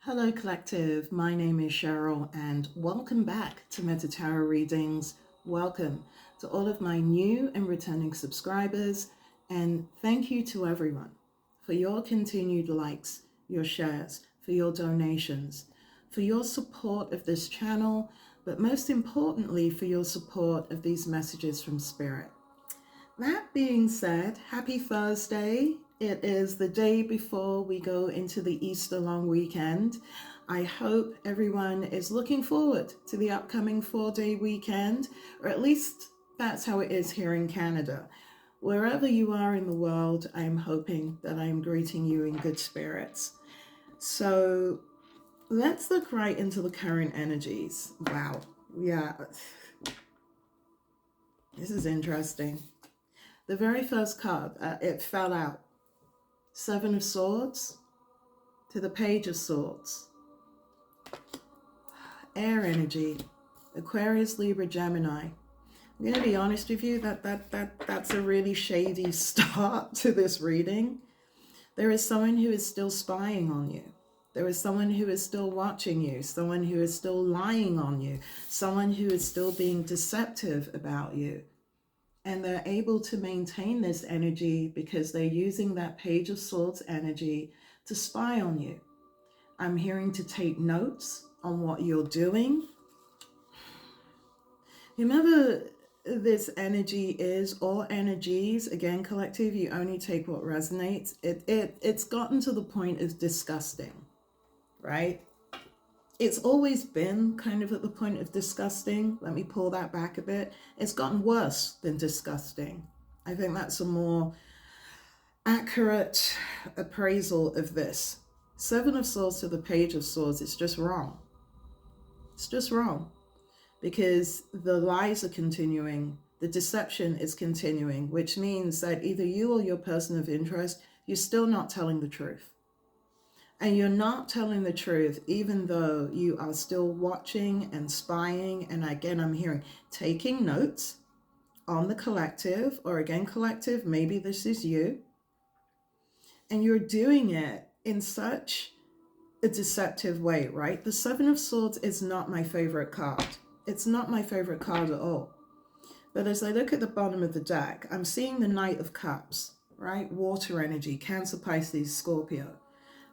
Hello, Collective. My name is Cheryl, and welcome back to Tarot Readings. Welcome to all of my new and returning subscribers, and thank you to everyone for your continued likes, your shares, for your donations, for your support of this channel, but most importantly, for your support of these messages from Spirit. That being said, happy Thursday. It is the day before we go into the Easter long weekend. I hope everyone is looking forward to the upcoming 4-day weekend, or at least that's how it is here in Canada. Wherever you are in the world, I am hoping that I am greeting you in good spirits. So let's look right into the current energies. Wow. Yeah. This is interesting. The very first card, it fell out. Seven of Swords to the Page of Swords. Air energy, Aquarius, Libra, Gemini. I'm going to be honest with you, that's a really shady start to this reading. There is someone who is still spying on you. There is someone who is still watching you, someone who is still lying on you, someone who is still being deceptive about you. And they're able to maintain this energy because they're using that Page of Swords energy to spy on you. I'm hearing to take notes on what you're doing. Whomever this energy is, or energies, again, collective, you only take what resonates. It's gotten to the point of disgusting, right? It's always been kind of at the point of disgusting. Let me pull that back a bit. It's gotten worse than disgusting. I think that's a more accurate appraisal of this. Seven of Swords to the Page of Swords, it's just wrong. It's just wrong. Because the lies are continuing, the deception is continuing, which means that either you or your person of interest, you're still not telling the truth. And you're not telling the truth, even though you are still watching and spying. And again, I'm hearing taking notes on the collective, or again, collective, maybe this is you. And you're doing it in such a deceptive way, right? The Seven of Swords is not my favorite card. It's not my favorite card at all. But as I look at the bottom of the deck, I'm seeing the Knight of Cups, right? Water energy, Cancer, Pisces, Scorpio.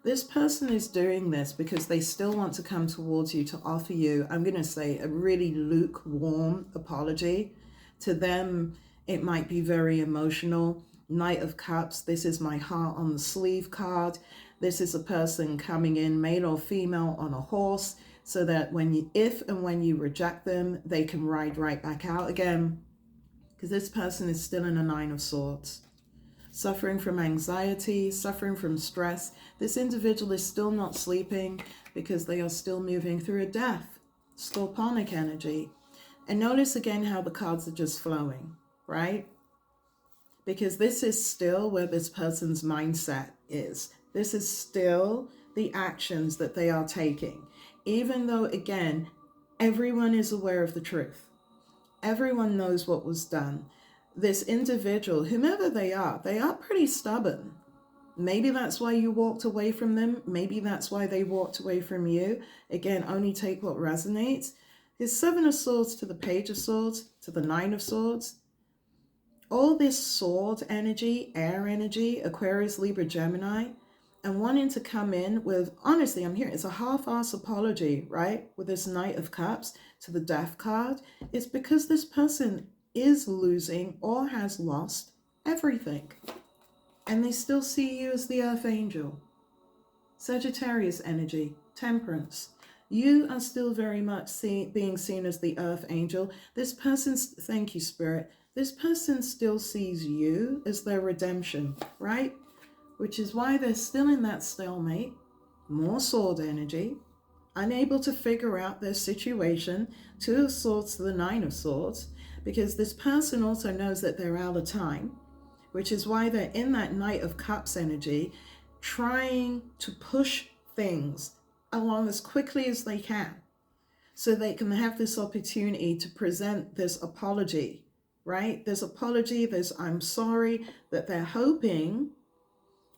This person is doing this because they still want to come towards you to offer you, I'm going to say, a really lukewarm apology. To them, it might be very emotional. Knight of Cups, this is my heart on the sleeve card. This is a person coming in, male or female, on a horse, so that if and when you reject them, they can ride right back out again. Because this person is still in a Nine of Swords. Suffering from anxiety, suffering from stress. This individual is still not sleeping because they are still moving through a death. Scorponic energy. And notice again how the cards are just flowing, right? Because this is still where this person's mindset is. This is still the actions that they are taking. Even though, again, everyone is aware of the truth. Everyone knows what was done. This individual, whomever they are pretty stubborn. Maybe that's why you walked away from them. Maybe that's why they walked away from you. Again, only take what resonates. His Seven of Swords to the Page of Swords to the Nine of Swords. All this sword energy, air energy, Aquarius, Libra, Gemini, and wanting to come in with, honestly, I'm hearing it's a half-ass apology, right? With this Knight of Cups to the Death card. It's because this person is losing or has lost everything. And they still see you as the Earth Angel. Sagittarius energy, Temperance. You are still very much being seen as the Earth Angel. This person's, thank you, Spirit. This person still sees you as their redemption, right? Which is why they're still in that stalemate, more sword energy, unable to figure out their situation. Two of Swords to the Nine of Swords, because this person also knows that they're out of time, which is why they're in that Knight of Cups energy, trying to push things along as quickly as they can, so they can have this opportunity to present this apology, right? There's apology, there's I'm sorry, that they're hoping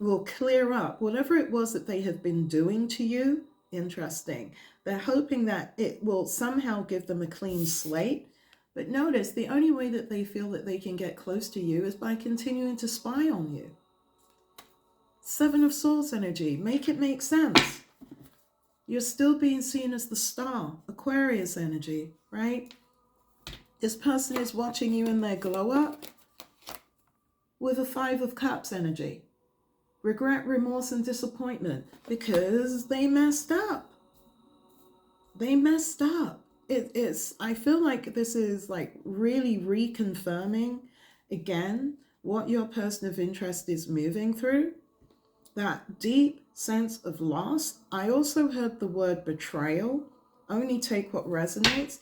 will clear up whatever it was that they have been doing to you, Interesting. They're hoping that it will somehow give them a clean slate. But notice the only way that they feel that they can get close to you is by continuing to spy on you. Seven of Swords energy. Make it make sense. You're still being seen as the star. Aquarius energy, right? This person is watching you in their glow up with a Five of Cups energy. Regret, remorse, and disappointment because they messed up. They messed up. I feel like this is like really reconfirming again what your person of interest is moving through. That deep sense of loss. I also heard the word betrayal. Only take what resonates,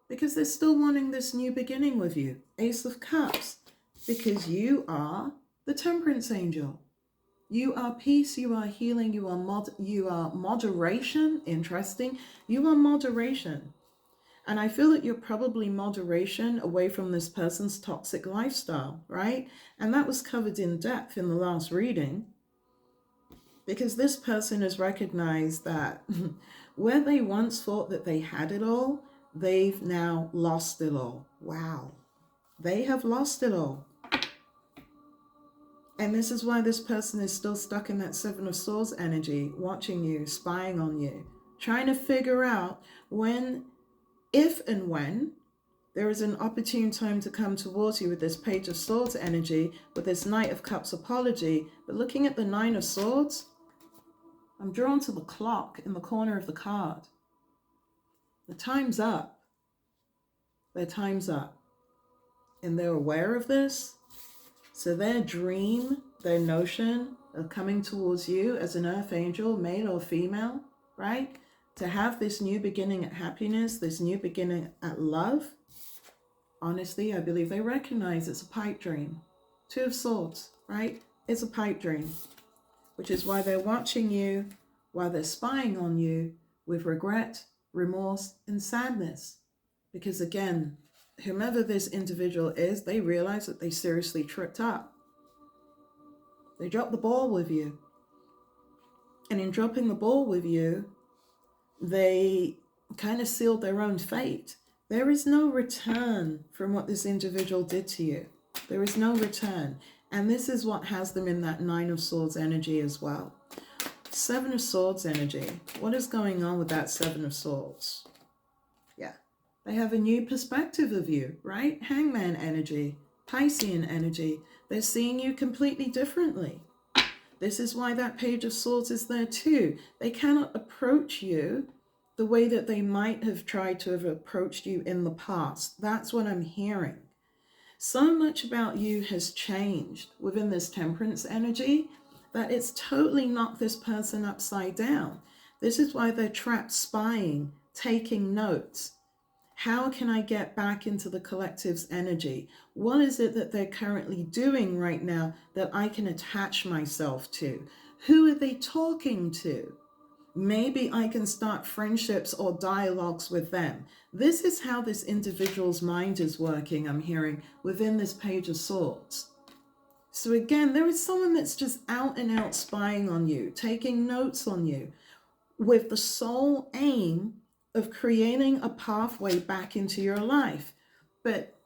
because they're still wanting this new beginning with you. Ace of Cups, because you are the Temperance angel. You are peace, you are healing, you are moderation. Interesting. You are moderation. And I feel that you're probably moderation away from this person's toxic lifestyle, right? And that was covered in depth in the last reading, because this person has recognized that where they once thought that they had it all, they've now lost it all. Wow. They have lost it all. And this is why this person is still stuck in that Seven of Swords energy, watching you, spying on you, trying to figure out when, if and when, there is an opportune time to come towards you with this Page of Swords energy, with this Knight of Cups apology. But looking at the Nine of Swords, I'm drawn to the clock in the corner of the card. The time's up. Their time's up. And they're aware of this. So their dream, their notion of coming towards you as an earth angel, male or female, right? To have this new beginning at happiness, this new beginning at love. Honestly, I believe they recognize it's a pipe dream. Two of Swords, right? It's a pipe dream. Which is why they're watching you, why they're spying on you with regret, remorse, and sadness. Because again, whomever this individual is, they realize that they seriously tripped up. They dropped the ball with you. And in dropping the ball with you, they kind of sealed their own fate. There is no return from what this individual did to you. There is no return. And this is what has them in that Nine of Swords energy as well. Seven of Swords energy. What is going on with that Seven of Swords? Yeah. They have a new perspective of you, right? Hangman energy, Piscean energy. They're seeing you completely differently. This is why that Page of Swords is there too. They cannot approach you the way that they might have tried to have approached you in the past. That's what I'm hearing. So much about you has changed within this Temperance energy that it's totally knocked this person upside down. This is why they're trapped spying, taking notes. How can I get back into the collective's energy? What is it that they're currently doing right now that I can attach myself to? Who are they talking to? Maybe I can start friendships or dialogues with them. This is how this individual's mind is working, I'm hearing, within this Page of Swords. So again, there is someone that's just out and out spying on you, taking notes on you, with the sole aim of creating a pathway back into your life. But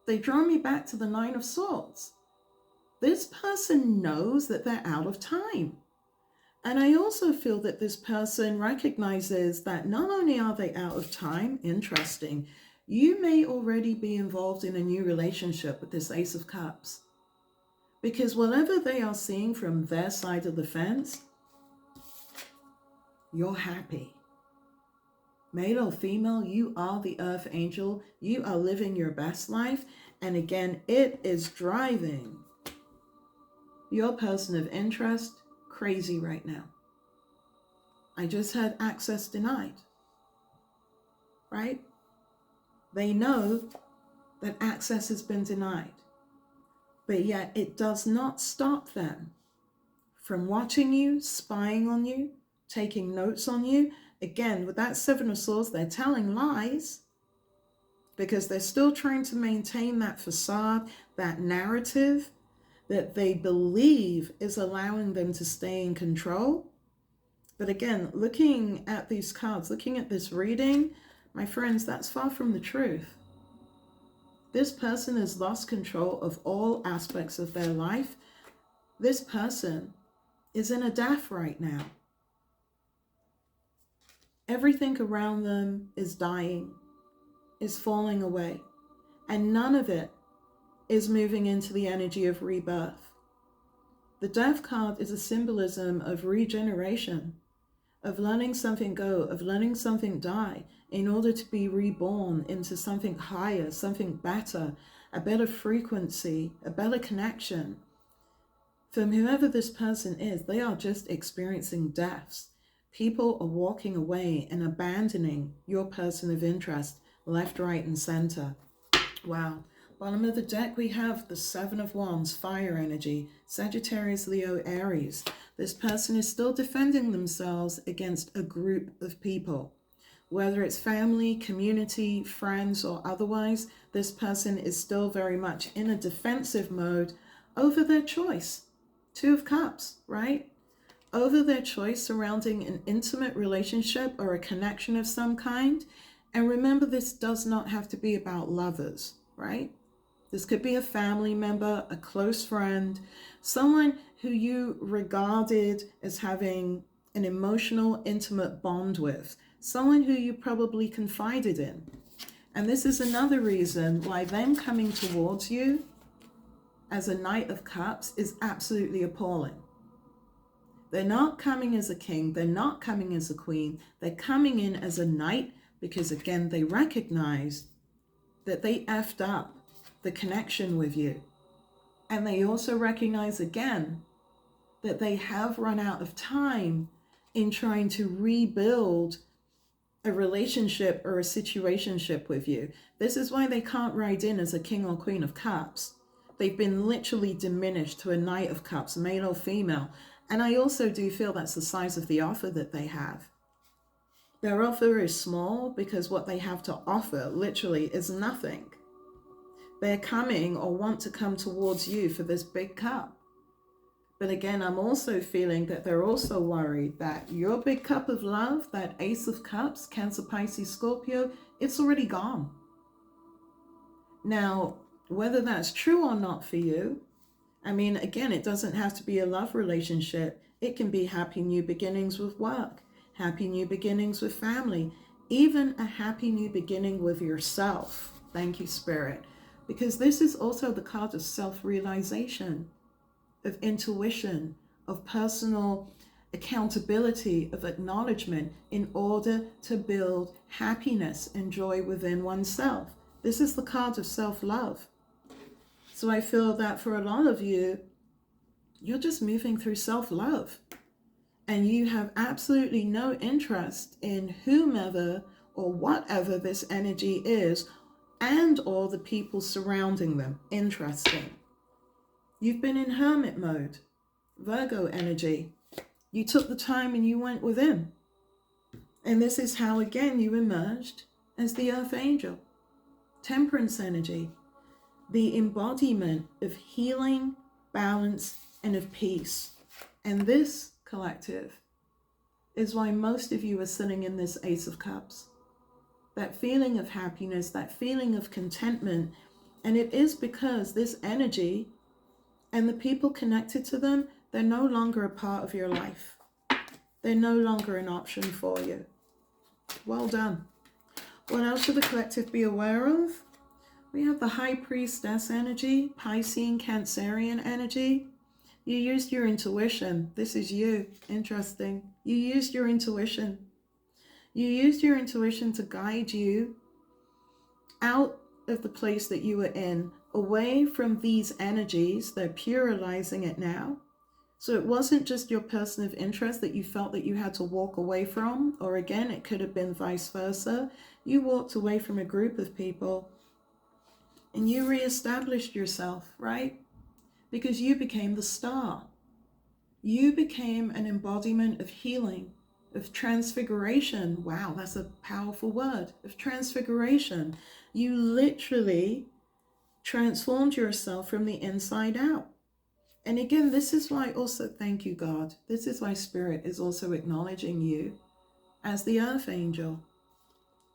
they draw me back to the Nine of Swords. This person knows that they're out of time. And I also feel that this person recognizes that not only are they out of time, interesting, you may already be involved in a new relationship with this Ace of Cups. Because whatever they are seeing from their side of the fence, you're happy. Male or female, you are the earth angel. You are living your best life. And again, it is driving your person of interest crazy right now. I just had access denied, right? They know that access has been denied, but yet it does not stop them from watching you, spying on you, taking notes on you. Again, with that Seven of Swords, they're telling lies because they're still trying to maintain that facade, that narrative that they believe is allowing them to stay in control. But again, looking at these cards, looking at this reading, my friends, that's far from the truth. This person has lost control of all aspects of their life. This person is in a death right now. Everything around them is dying, is falling away, and none of it is moving into the energy of rebirth. The death card is a symbolism of regeneration, of letting something go, of letting something die in order to be reborn into something higher, something better, a better frequency, a better connection. From whoever this person is, they are just experiencing deaths. People are walking away and abandoning your person of interest, left, right, and center. Wow. Bottom of the deck, we have the Seven of Wands, fire energy, Sagittarius, Leo, Aries. This person is still defending themselves against a group of people. Whether it's family, community, friends, or otherwise, this person is still very much in a defensive mode over their choice. Two of Cups, right? Over their choice surrounding an intimate relationship or a connection of some kind. And remember, this does not have to be about lovers, right? This could be a family member, a close friend, someone who you regarded as having an emotional, intimate bond with, someone who you probably confided in. And this is another reason why them coming towards you as a Knight of Cups is absolutely appalling. They're not coming as a king, they're not coming as a queen, they're coming in as a knight because, again, they recognize that they effed up the connection with you. And they also recognize again that they have run out of time in trying to rebuild a relationship or a situationship with you. This is why they can't ride in as a king or queen of cups. They've been literally diminished to a Knight of Cups, male or female. And I also do feel that's the size of the offer that they have. Their offer is small because what they have to offer literally is nothing. They're coming or want to come towards you for this big cup. But again, I'm also feeling that they're also worried that your big cup of love, that Ace of Cups, Cancer, Pisces, Scorpio, it's already gone. Now, whether that's true or not for you, I mean, again, it doesn't have to be a love relationship. It can be happy new beginnings with work, happy new beginnings with family, even a happy new beginning with yourself. Thank you, Spirit. Because this is also the card of self-realization, of intuition, of personal accountability, of acknowledgement in order to build happiness and joy within oneself. This is the card of self-love. So I feel that for a lot of you, you're just moving through self-love. And you have absolutely no interest in whomever or whatever this energy is and all the people surrounding them. Interesting. You've been in hermit mode, Virgo energy. You took the time and you went within. And this is how, again, you emerged as the Earth Angel. Temperance energy, the embodiment of healing, balance, and of peace. And this, collective, is why most of you are sitting in this Ace of Cups. That feeling of happiness, that feeling of contentment. And it is because this energy and the people connected to them, they're no longer a part of your life. They're no longer an option for you. Well done. What else should the collective be aware of? We have the High Priestess energy, Piscean, Cancerian energy. You used your intuition. This is you. Interesting. You used your intuition. You used your intuition to guide you out of the place that you were in, away from these energies. They're pluralizing it now. So it wasn't just your person of interest that you felt that you had to walk away from, or again, it could have been vice versa. You walked away from a group of people and you reestablished yourself, right? Because you became the star. You became an embodiment of healing, of transfiguration. Wow, that's a powerful word, of transfiguration. You literally transformed yourself from the inside out. And again, this is why also, thank you, God. This is why Spirit is also acknowledging you as the Earth Angel.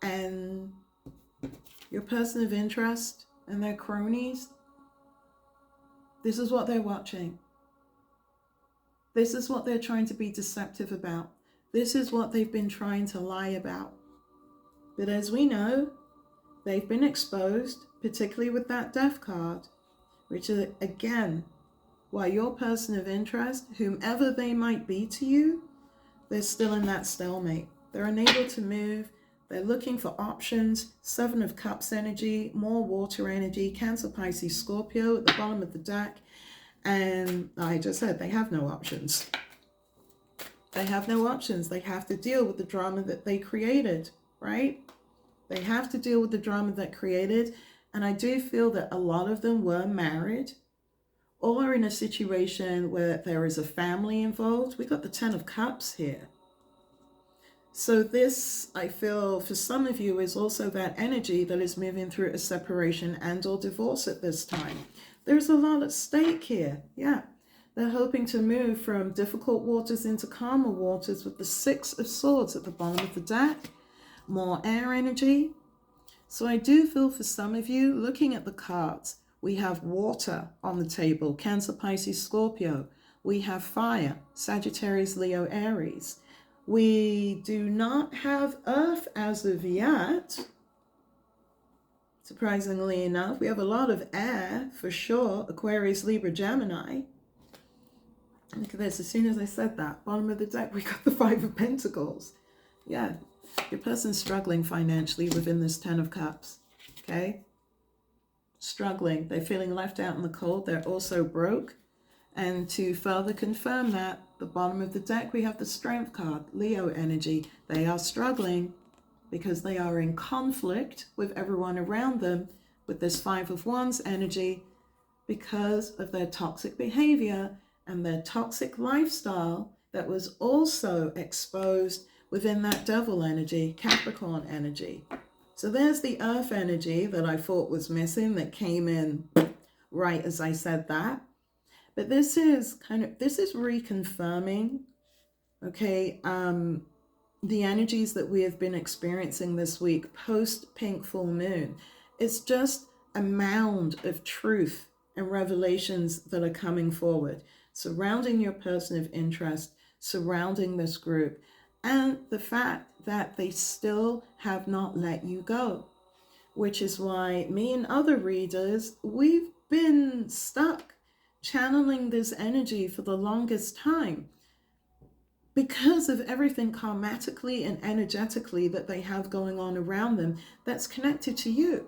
And your person of interest and their cronies, this is what they're watching. This is what they're trying to be deceptive about. This is what they've been trying to lie about. But as we know, they've been exposed, particularly with that Death card, which is, again, why your person of interest, whomever they might be to you, they're still in that stalemate. They're unable to move. They're looking for options. 7 of Cups energy, more water energy, Cancer, Pisces, Scorpio at the bottom of the deck. And I just said they have no options. They have no options. They have to deal with the drama that they created, right? They have to deal with the drama that created. And I do feel that a lot of them were married or are in a situation where there is a family involved. We got the 10 of Cups here. So this, I feel, for some of you is also that energy that is moving through a separation and or divorce at this time. There's a lot at stake here. Yeah. They're hoping to move from difficult waters into calmer waters with the 6 of Swords at the bottom of the deck. More air energy. So I do feel for some of you, looking at the cards, we have water on the table, Cancer, Pisces, Scorpio. We have fire, Sagittarius, Leo, Aries. We do not have earth as of yet. Surprisingly enough, we have a lot of air for sure, Aquarius, Libra, Gemini. Look at this, as soon as I said that, bottom of the deck, we got the 5 of Pentacles. Yeah, your person's struggling financially within this 10 of Cups, okay? Struggling, they're feeling left out in the cold, they're also broke. And to further confirm that, the bottom of the deck, we have the Strength card, Leo energy. They are struggling because they are in conflict with everyone around them with this 5 of Wands energy because of their toxic behavior and their toxic lifestyle that was also exposed within that Devil energy, Capricorn energy. So there's the Earth energy that I thought was missing that came in right as I said that. But this is reconfirming, okay, the energies that we have been experiencing this week post pink full moon. It's just a mound of truth and revelations that are coming forward, surrounding your person of interest, surrounding this group, and the fact that they still have not let you go, which is why me and other readers, we've been stuck channeling this energy for the longest time because of everything karmatically and energetically that they have going on around them that's connected to you.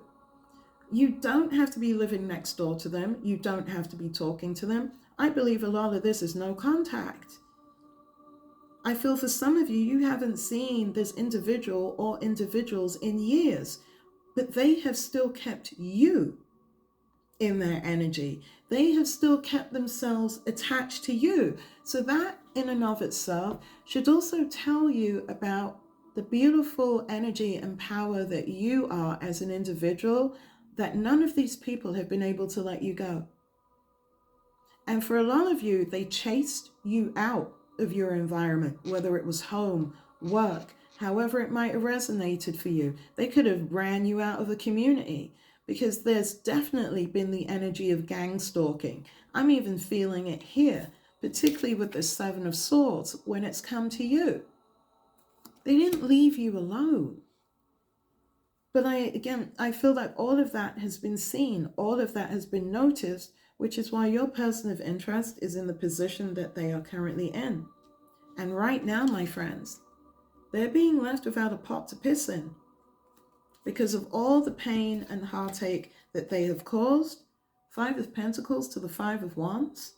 You don't have to be living next door to them. You don't have to be talking to them. I believe a lot of this is no contact. I feel for some of you, you haven't seen this individual or individuals in years, but they have still kept you in their energy. They have still kept themselves attached to you. So that in and of itself should also tell you about the beautiful energy and power that you are as an individual, that none of these people have been able to let you go. And for a lot of you, they chased you out of your environment, whether it was home, work, however it might have resonated for you. They could have ran you out of the community, because there's definitely been the energy of gang stalking. I'm even feeling it here, particularly with the 7 of Swords when it's come to you. They didn't leave you alone. But I feel like all of that has been seen, all of that has been noticed, which is why your person of interest is in the position that they are currently in. And right now, my friends, they're being left without a pot to piss in because of all the pain and heartache that they have caused. 5 of Pentacles to the 5 of Wands.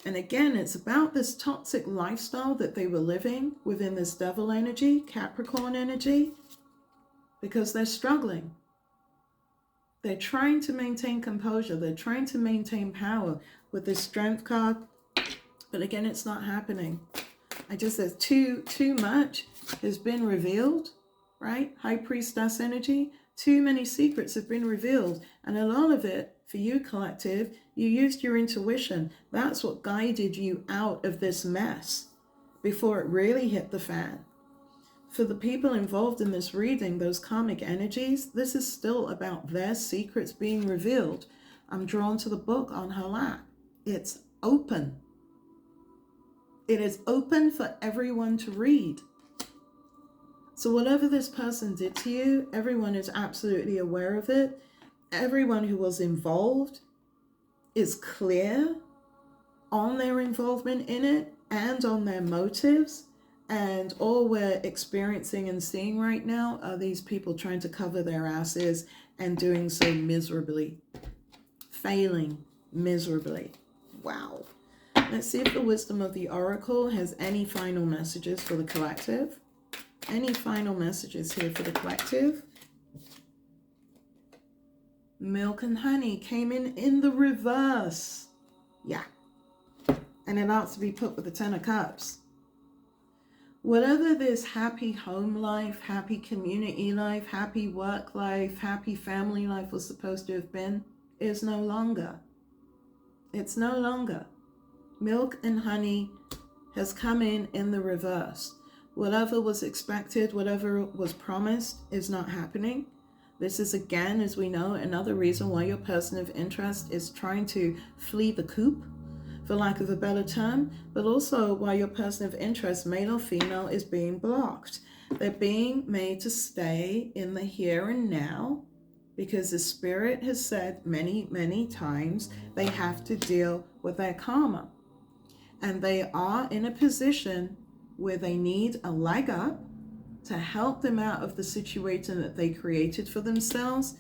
And again, it's about this toxic lifestyle that they were living within this Devil energy, Capricorn energy, because they're struggling. They're trying to maintain composure. They're trying to maintain power with this Strength card. But again, it's not happening. I just said too much has been revealed, right? High Priestess energy. Too many secrets have been revealed, and a lot of it, for you collective, you used your intuition. That's what guided you out of this mess before it really hit the fan. For the people involved in this reading, those karmic energies, this is still about their secrets being revealed. I'm drawn to the book on her lap. It's open. It is open for everyone to read. So whatever this person did to you, everyone is absolutely aware of it. Everyone who was involved is clear on their involvement in it and on their motives. And all we're experiencing and seeing right now are these people trying to cover their asses and doing so miserably. Failing miserably. Wow. Let's see if the wisdom of the oracle has any final messages for the collective. Any final messages here for the collective? Milk and honey came in the reverse. Yeah. And it ought to be put with the 10 of cups. Whatever this happy home life, happy community life, happy work life, happy family life was supposed to have been, is no longer. It's no longer. Milk and honey has come in the reverse. Whatever was expected, whatever was promised is not happening. This is, again, as we know, another reason why your person of interest is trying to flee the coop, for lack of a better term, but also why your person of interest, male or female, is being blocked. They're being made to stay in the here and now because the spirit has said many, many times they have to deal with their karma. And they are in a position where they need a leg up to help them out of the situation that they created for themselves,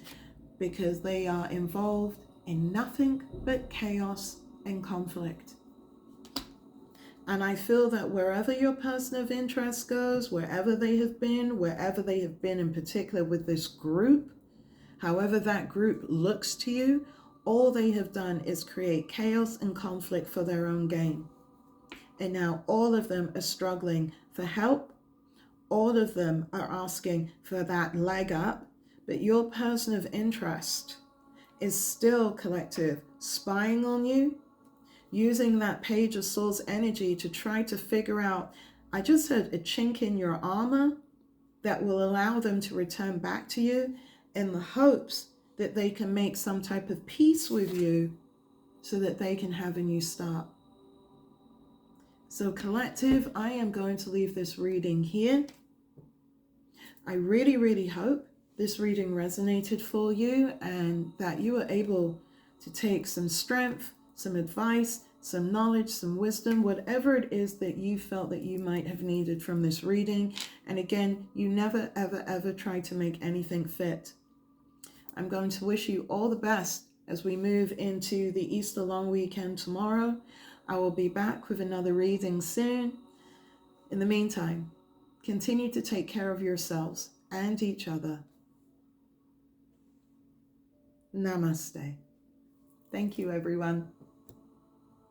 because they are involved in nothing but chaos and conflict. And I feel that wherever your person of interest goes, wherever they have been in particular with this group, however that group looks to you, all they have done is create chaos and conflict for their own gain. And now all of them are struggling for help. All of them are asking for that leg up. But your person of interest is still, collective, spying on you, using that Page of Swords energy to try to figure out, I just heard a chink in your armor that will allow them to return back to you in the hopes that they can make some type of peace with you so that they can have a new start. So collective, I am going to leave this reading here. I really, really hope this reading resonated for you and that you were able to take some strength, some advice, some knowledge, some wisdom, whatever it is that you felt that you might have needed from this reading. And again, you never, ever, ever try to make anything fit. I'm going to wish you all the best as we move into the Easter long weekend tomorrow. I will be back with another reading soon. In the meantime, continue to take care of yourselves and each other. Namaste. Thank you, everyone.